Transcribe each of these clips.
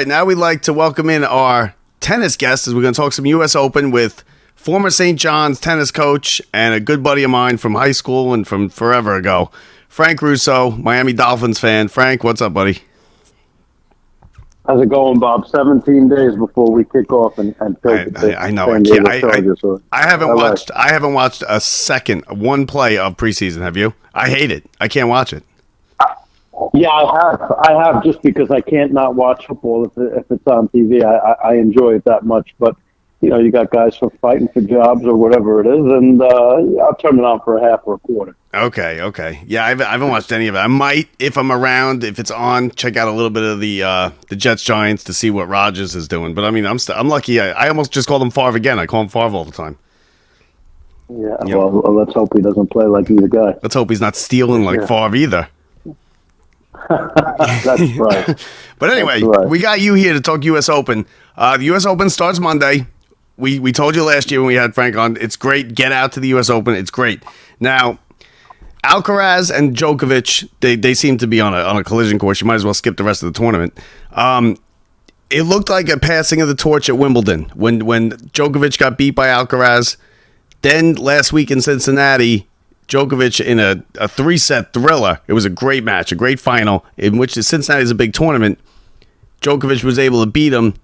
Right now we'd like to welcome in our tennis guest as we're going to talk some U.S. Open with former St. John's tennis coach and a good buddy of mine from high school and from forever ago, Frank Russo, Miami Dolphins fan. Frank, what's up, buddy? How's it going, Bob? 17 days before we kick off and take the I know. San Diego Chargers. I haven't watched one play of preseason. Have you? I hate it. I can't watch it. Yeah, I have just because I can't not watch football if it's on TV. I enjoy it that much, but you got guys for fighting for jobs or whatever it is, and I'll turn it on for a half or a quarter. Okay. Yeah, I haven't watched any of it. I might, if I'm around, if it's on, check out a little bit of the Jets Giants to see what Rodgers is doing. But I mean, I'm lucky. I almost just called him Favre again. I call him Favre all the time. Yeah. Well, let's hope he doesn't play like he's a guy. Let's hope he's not stealing like Favre either. That's right. But anyway, we got you here to talk U.S. Open. The U.S. Open starts Monday. We told you last year when we had Frank on, it's great. Get out to the U.S. Open. It's great. Now, Alcaraz and Djokovic, they seem to be on a collision course. You might as well skip the rest of the tournament. It looked like a passing of the torch at Wimbledon when Djokovic got beat by Alcaraz. Then last week in Cincinnati, Djokovic in a 3-set thriller. It was a great match, a great final, in which Cincinnati is a big tournament. Djokovic was able to beat him.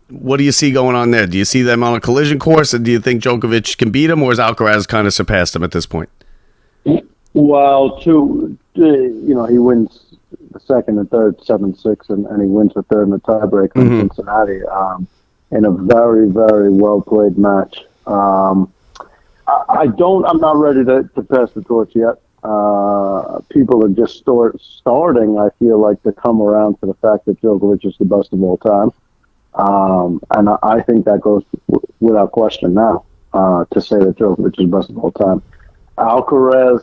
What do you see going on there? Do you see them on a collision course, and do you think Djokovic can beat him, or has Alcaraz kind of surpassed him at this point? Well, he wins the second and third 7-6, and he wins the third in the tiebreak in Cincinnati in a very, very well-played match. I'm not ready to pass the torch yet. People are just starting, I feel like, to come around to the fact that Djokovic is the best of all time. And I think that goes without question now, to say that Djokovic is the best of all time. Alcaraz,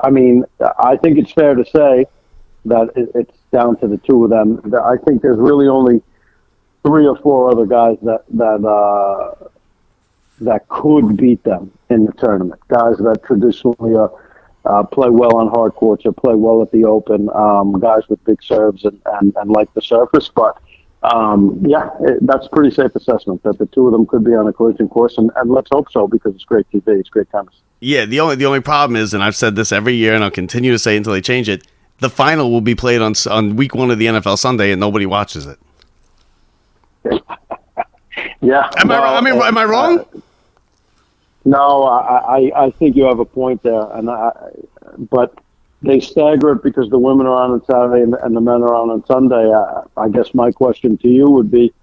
I think it's fair to say that it's down to the two of them. I think there's really only 3 or 4 other guys that could beat them in the tournament. Guys that traditionally play well on hard courts or play well at the Open, guys with big serves and like the surface. But, that's a pretty safe assessment that the two of them could be on a collision course, and let's hope so because it's great TV, it's great tennis. Yeah, the only problem is, and I've said this every year and I'll continue to say until they change it, the final will be played on week 1 of the NFL Sunday and nobody watches it. Yeah. Am I wrong? No, I think you have a point there, but they stagger it because the women are on Saturday and the men are on Sunday. I guess my question to you would be,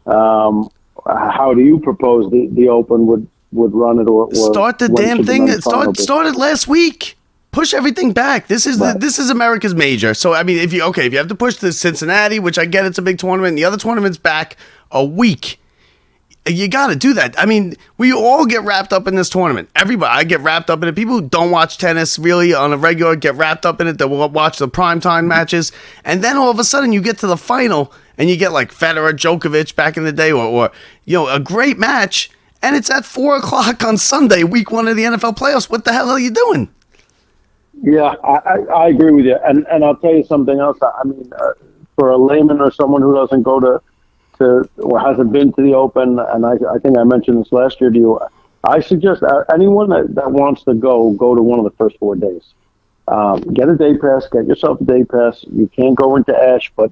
how do you propose the Open would run it, or start the damn thing? Start it last week. Push everything back. This is America's major. So I mean, if you have to push the Cincinnati, which I get it's a big tournament, and the other tournament's back a week. You got to do that. I mean, we all get wrapped up in this tournament. Everybody, I get wrapped up in it. People who don't watch tennis really on a regular get wrapped up in it. They will watch the primetime matches. And then all of a sudden you get to the final and you get like Federer, Djokovic back in the day or a great match. And it's at 4:00 on Sunday, week 1 of the NFL playoffs. What the hell are you doing? Yeah, I agree with you. And I'll tell you something else. I mean, for a layman or someone who doesn't go to or hasn't been to the Open, and I think I mentioned this last year to you, I suggest anyone that wants to go to one of the first 4 days. Get a day pass, get yourself a day pass. You can't go into Ash, but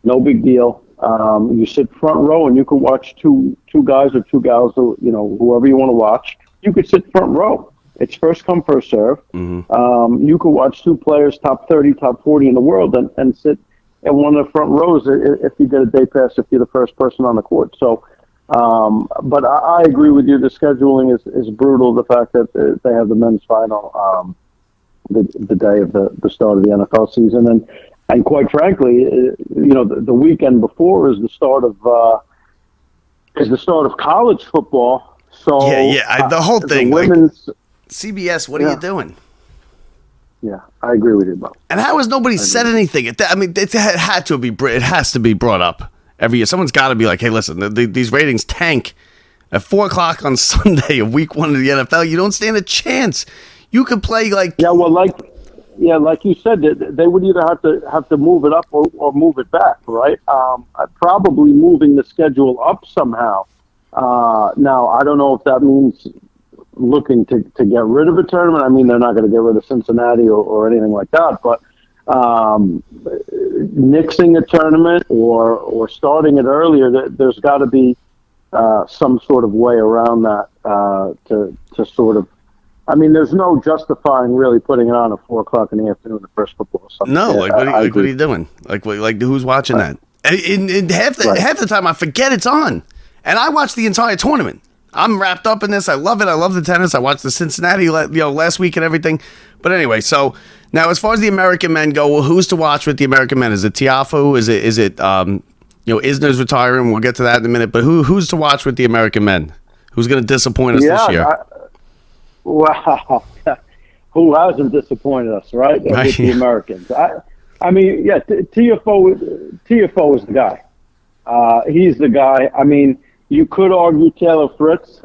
no big deal. You sit front row and you can watch two guys or 2 gals, whoever you want to watch. You could sit front row. It's first come, first serve. Mm-hmm. You could watch 2 players, top 30, top 40 in the world, and sit in one of the front rows if you get a day pass, if you're the first person on the court. So, but I agree with you. The scheduling is brutal. The fact that they have the men's final the day of the start of the NFL season, and quite frankly, the weekend before is the start of college football. So the whole thing, women's CBS. What are you doing? Yeah, I agree with you, Bob. And how has nobody said anything? I mean, it has to be brought up every year. Someone's got to be like, hey, listen, these ratings tank at 4:00 on Sunday of week 1 of the NFL. You don't stand a chance. You could play like like you said, they would either have to move it up or move it back, right? Probably moving the schedule up somehow. Now, I don't know if that means looking to get rid of a tournament. I mean, they're not going to get rid of Cincinnati or anything like that, but nixing a tournament or starting it earlier, there's got to be some sort of way around that to sort of. I mean, there's no justifying really putting it on at 4:00 in the afternoon the first football Sunday. No, what are you doing? Like who's watching that? In half the time, I forget it's on, and I watch the entire tournament. I'm wrapped up in this. I love it. I love the tennis. I watched the Cincinnati, last week and everything. But anyway, so now as far as the American men go, well, who's to watch with the American men? Is it Tiafoe? Is it Isner's retiring? We'll get to that in a minute. But who's to watch with the American men? Who's going to disappoint us this year? Wow, who hasn't disappointed us, right? With the Americans. I mean, yeah, Tiafoe is the guy. He's the guy. I mean, you could argue Taylor Fritz.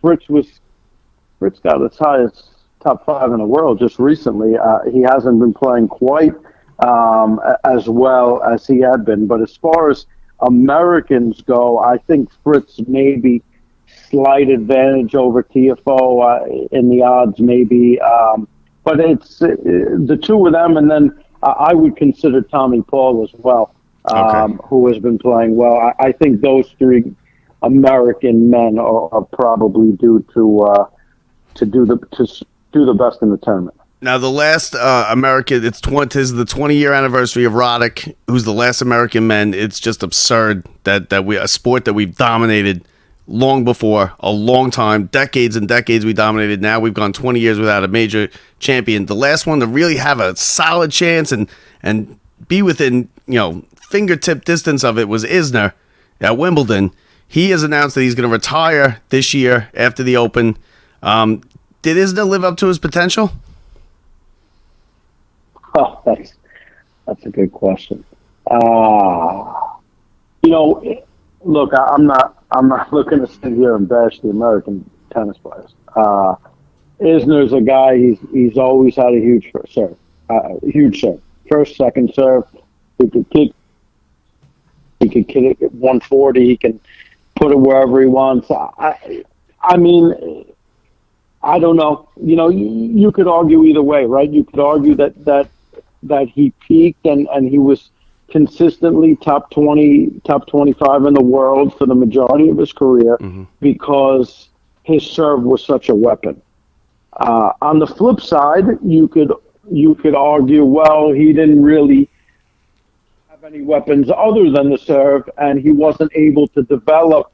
Fritz got as high as top 5 in the world just recently. He hasn't been playing quite as well as he had been. But as far as Americans go, I think Fritz maybe slight advantage over Tiafoe in the odds, maybe. But it's the two of them, and then I would consider Tommy Paul as well, who has been playing well. I think those three American men are probably due to do the best in the tournament. Now, the last American, it's the 20-year anniversary of Roddick, who's the last American men. It's just absurd that a sport that we've dominated long before, a long time, decades and decades we dominated. Now we've gone 20 years without a major champion. The last one to really have a solid chance and be within, fingertip distance of it was Isner at Wimbledon. He has announced that he's going to retire this year after the Open. Did Isner live up to his potential? Oh, that's a good question. Look, I'm not looking to sit here and bash the American tennis players. Isner's a guy. He's always had a huge serve, first, second serve. He could kick it at 140. He can put it wherever he wants. I mean, I don't know. You could argue either way, right? You could argue that he peaked and he was consistently top 20, top 25 in the world for the majority of his career because his serve was such a weapon. On the flip side, you could argue, well, he didn't really have any weapons other than the serve, and he wasn't able to develop,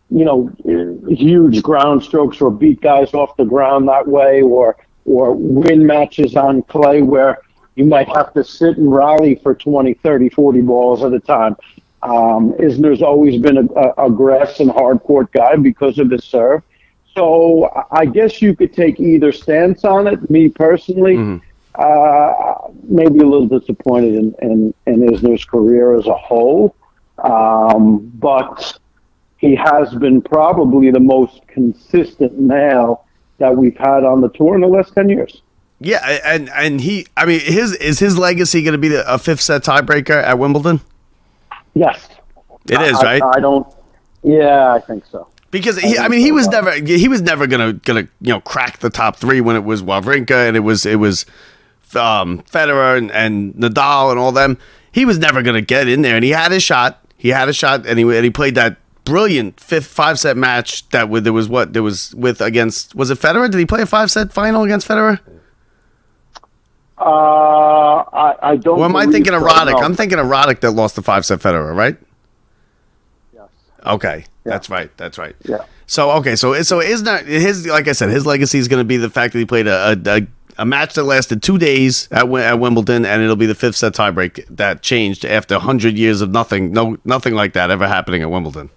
huge ground strokes or beat guys off the ground that way, or win matches on clay where you might have to sit and rally for 20, 30, 40 balls at a time. Isner's always been a grass and hard court guy because of his serve. So I guess you could take either stance on it. Me personally, maybe a little disappointed in Isner's career as a whole. But he has been probably the most consistent male that we've had on the tour in the last 10 years. Yeah, and his legacy going to be a fifth set tiebreaker at Wimbledon? Yes, it is, right? I don't. Yeah, I think so. Because he was never gonna crack the top 3 when it was Wawrinka and it was Federer and Nadal and all them. He was never gonna get in there, and he had his shot. And he played that brilliant 5-set match was it Federer? Did he play a 5-set final against Federer? I don't. Or am I thinking of Roddick? No. I'm thinking of Roddick that lost the 5-set Federer, right? Yes. Okay, yeah. That's right. Yeah. So Isner, like I said, his legacy is going to be the fact that he played a match that lasted 2 days at Wimbledon, and it'll be the 5th-set tiebreak that changed after 100 years of nothing like that ever happening at Wimbledon.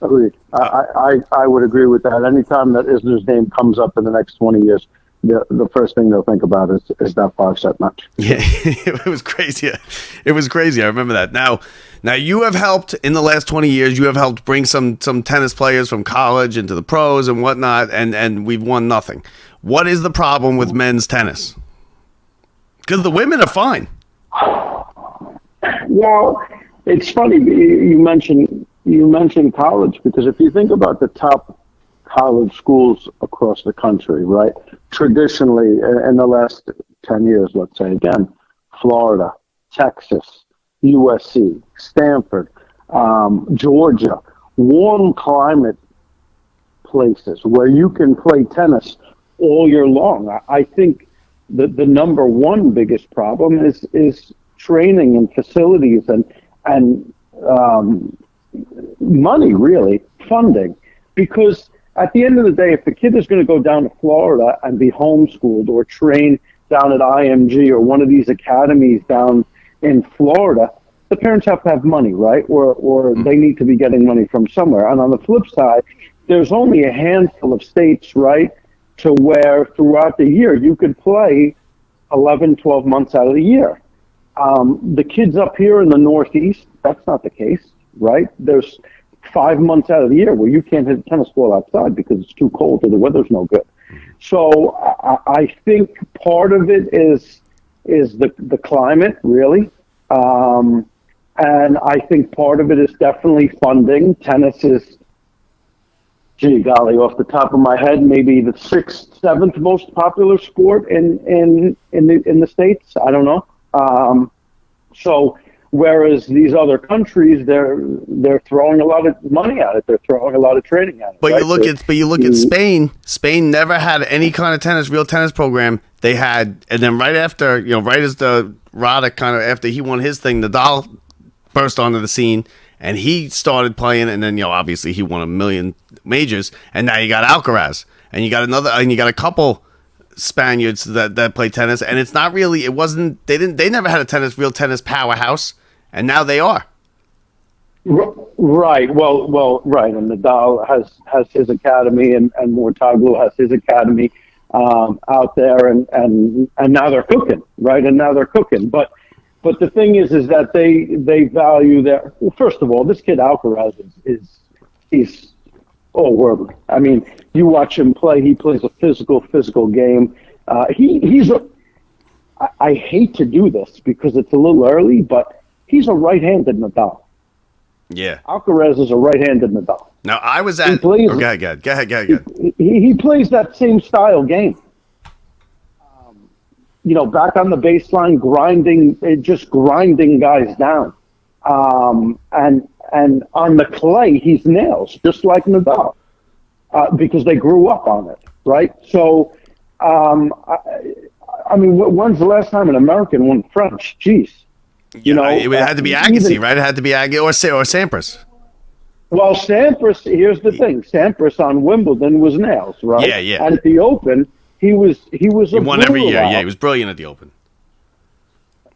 Agreed. I would agree with that. Anytime that Isner's name comes up in the next 20 years, the first thing they'll think about is that 5-set match. Yeah, it was crazy. It was crazy. I remember that. Now you have helped in the last 20 years. You have helped bring some tennis players from college into the pros and whatnot, and we've won nothing. What is the problem with men's tennis? Because the women are fine. Well, it's funny you mentioned college, because if you think about the top college schools across the country, right? Traditionally, in the last 10 years, let's say again, Florida, Texas, USC, Stanford, Georgia, warm climate places where you can play tennis all year long. I think the number one biggest problem is training and facilities and money, really, funding. Because at the end of the day, if the kid is going to go down to Florida and be homeschooled or train down at IMG or one of these academies down in Florida, the parents have to have money, right? Or they need to be getting money from somewhere. And on the flip side, there's only a handful of states, right, to where throughout the year you could play 11, 12 months out of the year. The kids up here in the Northeast, that's not the case, right? There's 5 months out of the year where you can't hit a tennis ball outside because it's too cold or the weather's no good. So I think part of it is the climate, really. And I think part of it is definitely funding. Tennis is, gee golly, off the top of my head, maybe the 6th, 7th most popular sport in the States. I don't know. So whereas these other countries, they're throwing a lot of money at it. They're throwing a lot of training at it. But right? you look at Spain. Spain never had any kind of real tennis program. They had, and then right after, right as the Roddick after he won his thing, Nadal burst onto the scene and he started playing, and then obviously he won a million majors, and now you got Alcaraz, and you got a couple Spaniards that play tennis, and it's not really, they never had a real tennis powerhouse, and now they are. Right. Well, right. And Nadal has his academy, and Mortaglu has his academy out there, and now they're cooking, right? And now they're cooking. But the thing is that they value their. Well, first of all, this kid Alcaraz he's all worldly. I mean, you watch him play; he plays a physical game. I hate to do this because it's a little early, but he's a right-handed Nadal. Yeah, Alcaraz is a right-handed Nadal. Now I was at. Go ahead. He plays that same style game. Back on the baseline, grinding guys down. And on the clay, he's nails, just like Nadal, because they grew up on it, right? So, I mean, when's the last time an American won French? Jeez. It had to be Agassi, right? It had to be Agassi or Sampras. Well, Sampras, here's the thing. Sampras on Wimbledon was nails, right? Yeah. And at the Open, he won every year. Yeah, he was brilliant at the Open.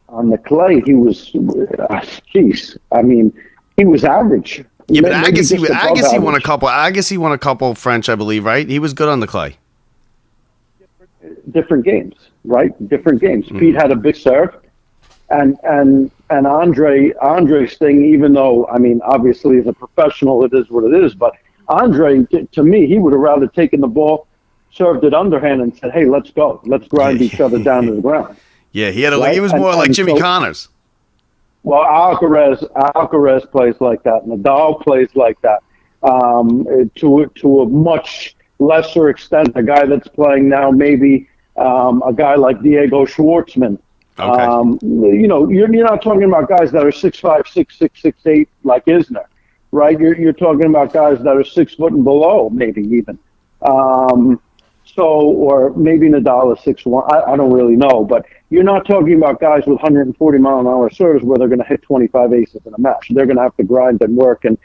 On the clay, he was, jeez. I mean, he was average. Yeah, but Agassi won a couple. Agassi won a couple French, I believe, right? He was good on the clay. Different games, right? Different games. Mm-hmm. Pete had a big serve, and Andre's thing. Even though, I mean, obviously as a professional, it is what it is. But Andre, to me, he would have rather taken the ball, served it underhand, and said, "Hey, let's go. Let's grind each other down to the ground." Yeah, he was more like Jimmy Connors. Well, Alcaraz plays like that. Nadal plays like that. To a much lesser extent, a guy that's playing now, maybe a guy like Diego Schwartzman. Okay. You're not talking about guys that are 6'5", 6'6", 6'8", like Isner, right? You're talking about guys that are 6 foot and below, maybe even. Or maybe Nadal is 6'1". I don't really know, but you're not talking about guys with 140 mile an hour serves where they're going to hit 25 aces in a match. They're going to have to grind and work and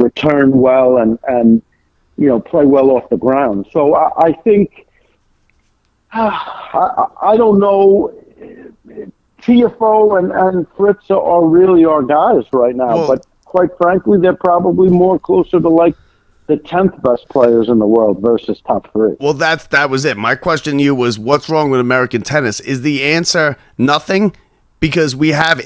return well and play well off the ground. So I think I don't know. TFO and Fritz are really our guys right now, but quite frankly, they're probably more closer to like the 10th best players in the world versus top 3. Well, that was it. My question to you was, what's wrong with American tennis? Is the answer nothing? Because we have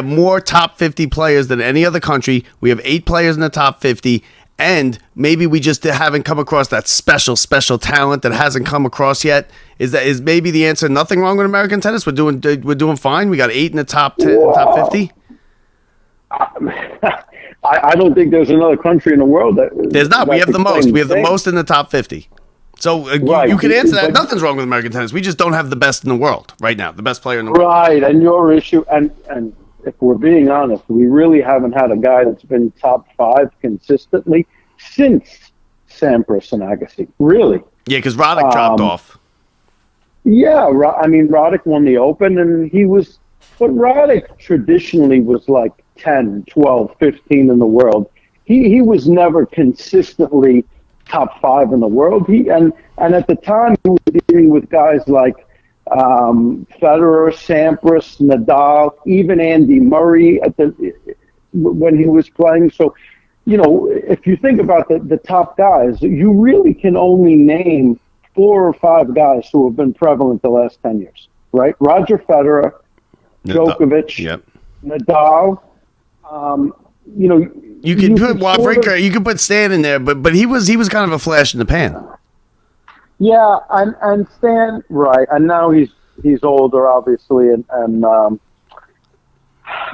more top 50 players than any other country. We have 8 players in the top 50, And maybe we just haven't come across that special talent that hasn't come across yet. Is maybe the answer? Nothing wrong with American tennis. We're doing fine. We got 8 in the top 10, top 50. I don't think there's another country in the world that there's not. We have the most. We have the most in the top 50. So you can answer that. Nothing's wrong with American tennis. We just don't have the best in the world right now. The best player in the world. Right, and your issue, and if we're being honest, we really haven't had a guy that's been top 5 consistently since Sampras and Agassi. Really? Yeah, because Roddick dropped off. Yeah, I mean, Roddick won the Open, and but Roddick traditionally was like 10, 12, 15 in the world. He was never consistently top 5 in the world. And at the time, he was dealing with guys like Federer, Sampras, Nadal, even Andy Murray when he was playing. So, if you think about the top guys, you really can only name 4 or 5 guys who have been prevalent the last 10 years, right? Roger Federer, Djokovic, Nadal. You could put Wawrinka, you could put Stan in there, but he was kind of a flash in the pan. Yeah, and Stan, right, and now he's older, obviously, and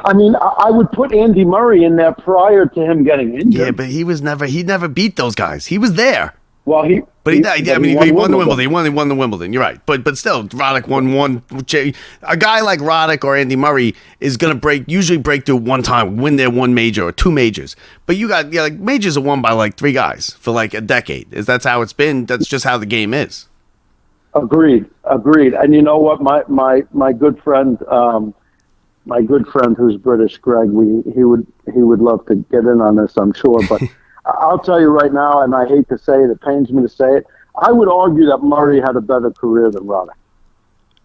I mean, I would put Andy Murray in there prior to him getting injured. Yeah, but he never beat those guys. He was there. Well, he won the Wimbledon. He won the Wimbledon. You're right, but still, Roddick won one. A guy like Roddick or Andy Murray is gonna usually break through one time, win their one major or 2 majors. But you got majors are won by like 3 guys for like a decade. That's how it's been. That's just how the game is. Agreed. And you know what, my good friend, who's British, Greg, he would love to get in on this, I'm sure, but. I'll tell you right now, and I hate to say it, it pains me to say it, I would argue that Murray had a better career than Roddick.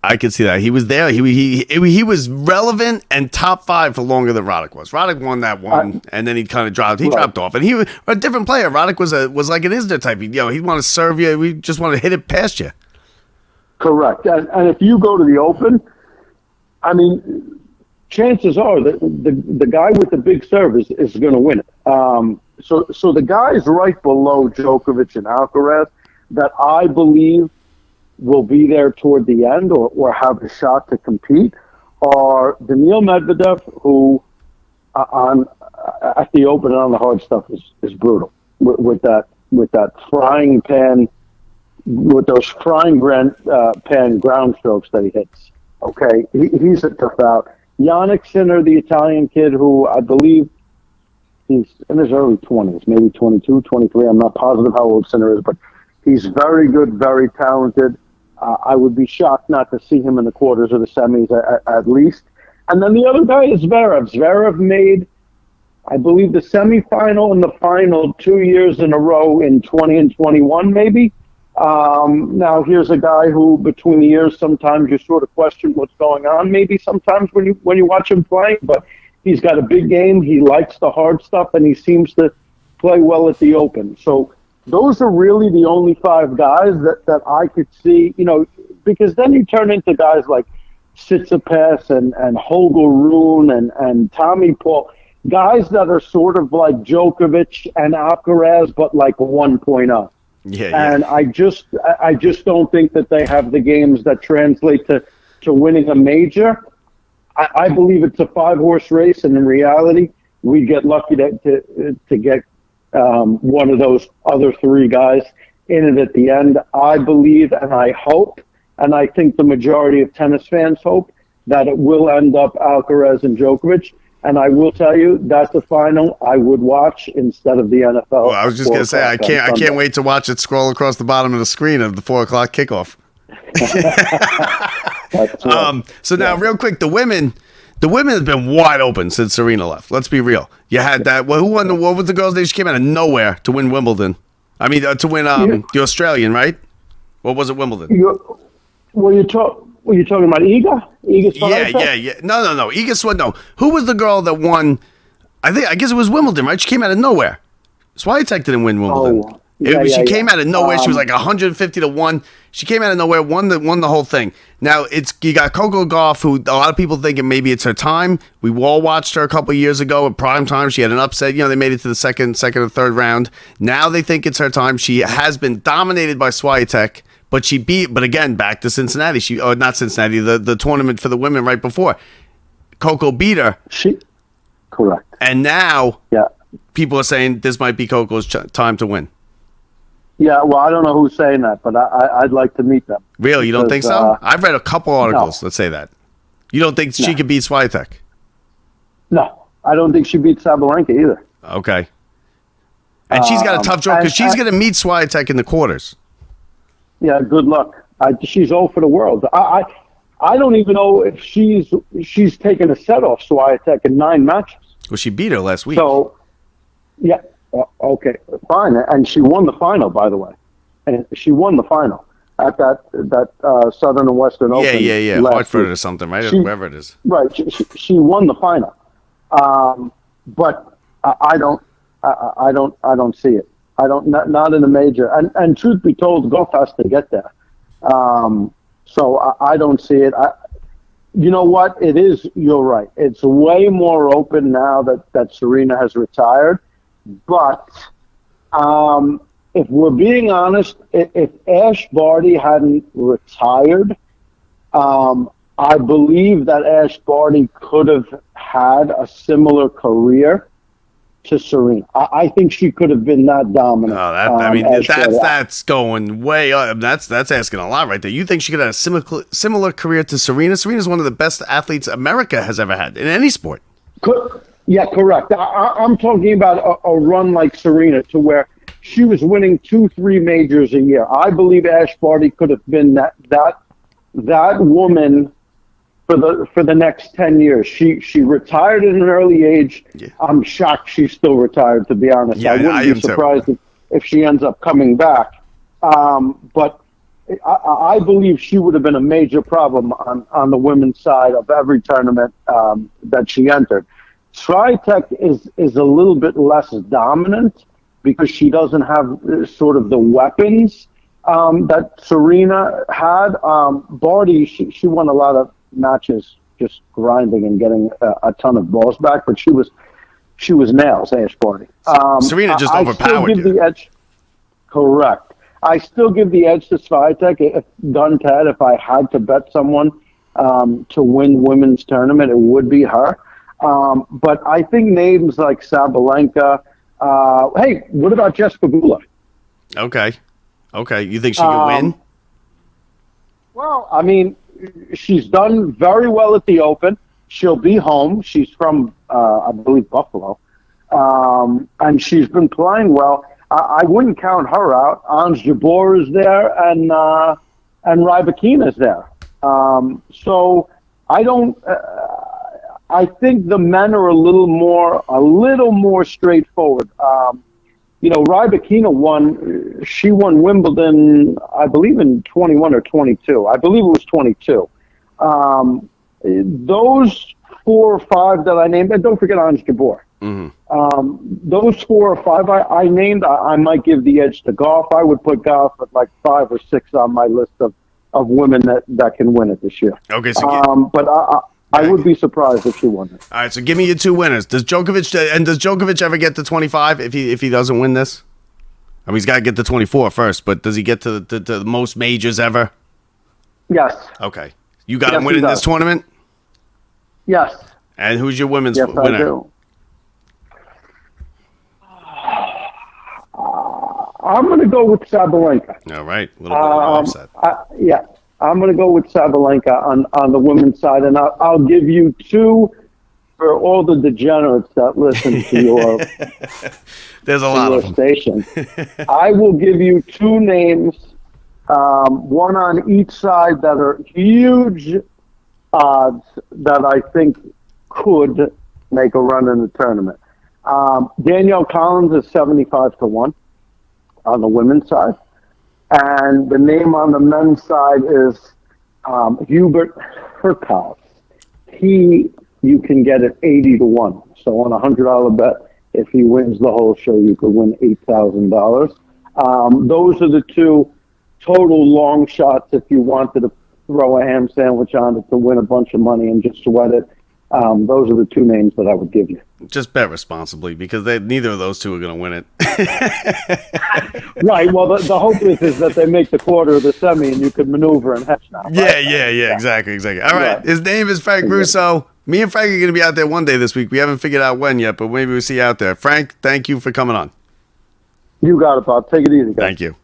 I could see that. He was there. He was relevant and top 5 for longer than Roddick was. Roddick won that one, and then he kind of dropped. He dropped off, and he was a different player. Roddick was like an Isner type. He'd want to serve you. We just want to hit it past you. Correct. And if you go to the Open, I mean, chances are that the guy with the big serve is going to win it. So the guys right below Djokovic and Alcaraz that I believe will be there toward the end or have a shot to compete are Daniil Medvedev, who at the Open and on the hard stuff is brutal with that frying pan, with those frying pan ground strokes that he hits. Okay, he's a tough out. Yannick Sinner, the Italian kid, who I believe he's in his early 20s, maybe 22, 23. I'm not positive how old Sinner is, but he's very good, very talented. I would be shocked not to see him in the quarters or the semis at least. And then the other guy is Zverev. Zverev made, I believe, the semifinal and the final 2 years in a row in 20 and 21, maybe. Now here's a guy who, between the years, sometimes you sort of question what's going on. Maybe sometimes when you watch him play, but he's got a big game. He likes the hard stuff, and he seems to play well at the Open. So those are really the only 5 guys that I could see, because then you turn into guys like Tsitsipas and Holger Rune and Tommy Paul, guys that are sort of like Djokovic and Alcaraz, but like 1.0. Yeah. And I just don't think that they have the games that translate to winning a major. I believe it's a 5-horse race, and in reality, we get lucky to get one of those other 3 guys in it at the end. I believe, and I hope, and I think the majority of tennis fans hope, that it will end up Alcaraz and Djokovic. And I will tell you, that's the final I would watch instead of the NFL. Well, I was just going to say, I can't wait to watch it scroll across the bottom of the screen of the 4:00 kickoff. So now, real quick, the women have been wide open since Serena left. Let's be real. You had that. Well, who won? What was the girl's name? She came out of nowhere to win Wimbledon. I mean, to win the Australian, right? What was it, Wimbledon? Were you talking about Iga? Yeah. No. Iga Swiatek. No. Who was the girl that won? I guess it was Wimbledon, right? She came out of nowhere. Swiatek didn't win Wimbledon. Oh. She came out of nowhere. She was like 150-1. She came out of nowhere, won the whole thing. Now you got Coco Gauff, who a lot of people thinking maybe it's her time. We all watched her a couple of years ago at prime time. She had an upset. They made it to the second or third round. Now they think it's her time. She has been dominated by Swiatek, but again, back to Cincinnati. Not Cincinnati, the tournament for the women right before. Coco beat her. Correct. And now people are saying this might be Coco's time to win. Yeah, well, I don't know who's saying that, but I'd like to meet them. Really? You don't think so? I've read a couple articles that say that. You don't think she could beat Swiatek? No, I don't think she beats Sabalenka either. Okay. And she's got a tough draw because she's going to meet Swiatek in the quarters. Yeah, good luck. She's all for the world. I don't even know if she's taken a set off Swiatek in 9 matches. Well, she beat her last week. So, yeah. Okay, fine. And she won the final, by the way. And she won the final at that Southern and Western Open. Yeah. Hartford or something, right? Wherever it is. Right. She won the final. But I don't see it. Not in a major. And truth be told, Gauff has to get there. So I don't see it. You know what? It is. You're right. It's way more open now that Serena has retired. But if we're being honest, if Ash Barty hadn't retired, I believe that Ash Barty could have had a similar career to Serena. I think she could have been that dominant. That's going way up. That's asking a lot right there. You think she could have a similar career to Serena? Serena's one of the best athletes America has ever had in any sport. Yeah, correct. I'm talking about a run like Serena to where she was winning 2-3 majors a year. I believe Ash Barty could have been that woman for the next 10 years. She retired at an early age. Yeah. I'm shocked she's still retired, to be honest. Yeah, I wouldn't be surprised if she ends up coming back. But I believe she would have been a major problem on the women's side of every tournament that she entered. Swiatek is a little bit less dominant because she doesn't have sort of the weapons that Serena had. Barty, she won a lot of matches just grinding and getting a ton of balls back, but she was nails, Ash Barty. Serena just overpowered you. The edge. Correct. I still give the edge to Swiatek. If I had to bet someone to win women's tournament, it would be her. But I think names like Sabalenka. Hey, what about Jessica Pegula? Okay. You think she can win? Well, I mean, she's done very well at the Open. She'll be home. She's from, I believe, Buffalo. And she's been playing well. I wouldn't count her out. Ons Jabeur is there, and Rybakina is there. So I don't. I think the men are a little more straightforward. Rybakina won. She won Wimbledon, I believe, in 21 or 22. I believe it was 22. Those 4 or 5 that I named, and don't forget Ons Jabeur. Mm-hmm. Those 4 or 5 I named, I might give the edge to Gauff. I would put Gauff at like 5 or 6 on my list of women that can win it this year. Okay, so but I would be surprised if she won it. All right, so give me your 2 winners. Does Djokovic ever get to 25 if he doesn't win this? I mean, he's got to get to 24 first, but does he get to the most majors ever? Yes. Okay. You got him winning this tournament? Yes. And who's your women's winner? I do. I'm going to go with Sabalenka. All right. A little bit of an upset. I'm going to go with Sabalenka on the women's side, and I'll give you 2 for all the degenerates that listen to your There's a lot of them. Station. I will give you 2 names, one on each side that are huge odds that I think could make a run in the tournament. Danielle Collins is 75-1 on the women's side. And the name on the men's side is Hubert Hurkacz. You can get it 80-1. So on a $100 bet, if he wins the whole show, you could win $8,000. Those are the two total long shots if you wanted to throw a ham sandwich on it to win a bunch of money and just sweat it. Those are the two names that I would give you. Just bet responsibly because neither of those two are going to win it. Right. Well, the hope is that they make the quarter or the semi and you could maneuver and hedge now. Right? Yeah. Exactly. All right. His name is Frank Russo. Me and Frank are going to be out there one day this week. We haven't figured out when yet, but maybe we'll see you out there. Frank, thank you for coming on. You got it, Bob. Take it easy, guys. Thank you.